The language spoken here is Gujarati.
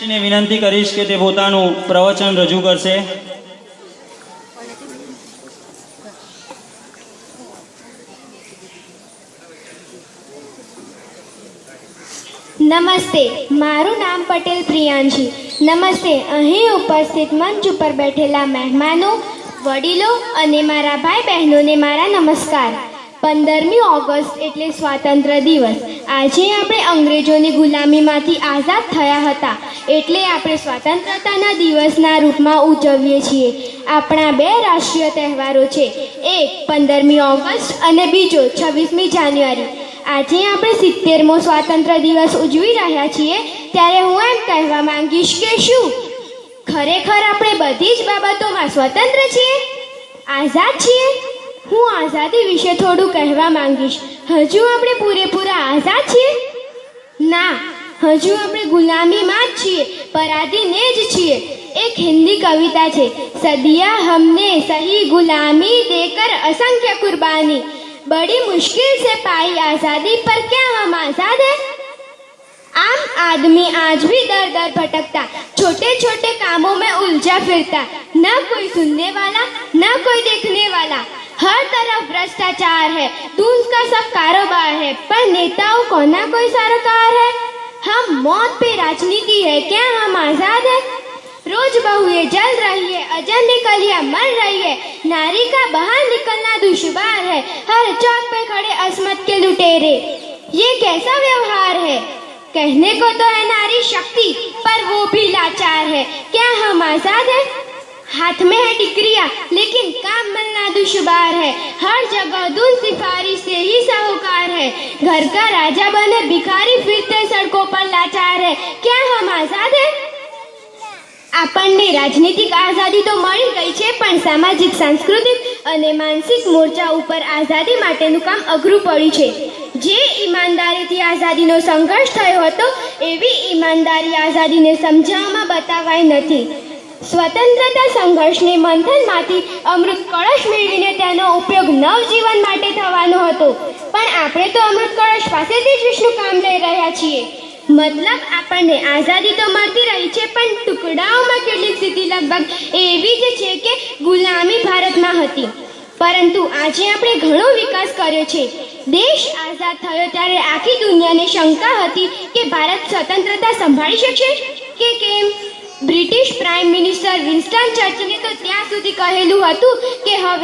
ને વિનંતી કરીશ કે તે પોતાનું પ્રવચન રજૂ કરશે। નમસ્તે, મારું નામ પટેલ પ્રિયાંશી। નમસ્તે, અહીં ઉપસ્થિત મંચ ઉપર બેઠેલા મહેમાનો, વડીલો અને મારા ભાઈ બહેનોને મારા નમસ્કાર। 15મી ઓગસ્ટ એટલે સ્વાતંત્ર્ય દિવસ। આજે આપણે અંગ્રેજોની ગુલામીમાંથી આઝાદ થયા હતા, એટલે આપણે સ્વતંત્રતાના દિવસના રૂપમાં ઉજવીએ છીએ। આપણા બે રાષ્ટ્રીય તહેવારો છે, એક 15મી ઓગસ્ટ અને બીજો 26મી જાન્યુઆરી। આજે આપણે 70મો સ્વાતંત્ર્ય દિવસ ઉજવી રહ્યા છીએ, ત્યારે હું એમ કહેવા માંગીશ કે શું ખરેખર આપણે બધી જ બાબતોમાં સ્વતંત્ર છીએ, આઝાદ છીએ? હું આઝાદી વિશે થોડું કહેવા માંગીશ। હજુ આપણે પૂરેપૂરા આઝાદ છીએ? ના, હજુ આપણે ગુલામીમાં જ છીએ, પરાધીને જ છીએ। એક હિન્દી કવિતા છે, સદિયા હમને સહી ગુલામી દેकर असंख्य कुर्बानी, बड़ी मुश्किल से पाई आज़ादी पर क्या हम आज़ाद हैं? आम आदमी आज भी दर दर भटकता, छोटे छोटे कामों में उलझा फिरता, न कोई सुनने वाला न कोई देखने वाला, हर तरफ भ्रष्टाचार है, दूध का सब कारोबार है, पर नेताओं को ना कोई सरोकार है। हम मौत पे राजनीति है, क्या हम आज़ाद है? रोज बहुए जल रही है, अजन्य कलियां मर रही है, नारी का बाहर निकलना दुश्वार है, हर चौक पे खड़े अस्मत के लुटेरे, ये कैसा व्यवहार है? कहने को तो है नारी शक्ति, पर वो भी लाचार है, क्या हम आज़ाद है? हाथ में है डिग्रियां, लेकिन काम मिलना दुश्वार है, हर जगह दून सिफारिश से ही साहूकार है, घर का राजा बने भिखारी फिरते सड़कों पर लाचार है, क्या हम आज़ाद है? આપણને રાજનીતિક આઝાદી તો મળી ગઈ છે, પણ સામાજિક, સાંસ્કૃતિક અને માનસિક મોરચા ઉપર આઝાદી માટેનું કામ અઘરું પડ્યું છે। જે ઈમાનદારીથી આઝાદીનો સંઘર્ષ થયો હતો, એવી ઈમાનદારી આઝાદીને સમજાવવામાં બતાવાઈ નથી। સ્વતંત્રતા સંઘર્ષને મંથનમાંથી અમૃત કળશ મેળવીને તેનો ઉપયોગ નવજીવન માટે થવાનો હતો, પણ આપણે તો અમૃત કળશ પાસેથી જ વિષ્ણુ કામ લઈ રહ્યા છીએ। મતલબ આપણને આઝાદી તો મળતી રહી છે, પણ ટુકડાઓમાં કેટલીક સ્થિતિ લગભગ એવી જ છે કે ગુલામી ભારતમાં હતી। પરંતુ આજે આપણે ઘણો વિકાસ કર્યો છે। દેશ આઝાદ થયો ત્યારે આખી દુનિયાને શંકા હતી કે ભારત સ્વતંત્રતા સંભાળી શકશે કે કેમ। બ્રિટિશ પ્રાઇમ મિનિસ્ટર વિન્સ્ટન ચર્ચિલે તો ત્યાં સુધી કહેલું હતું કે હવે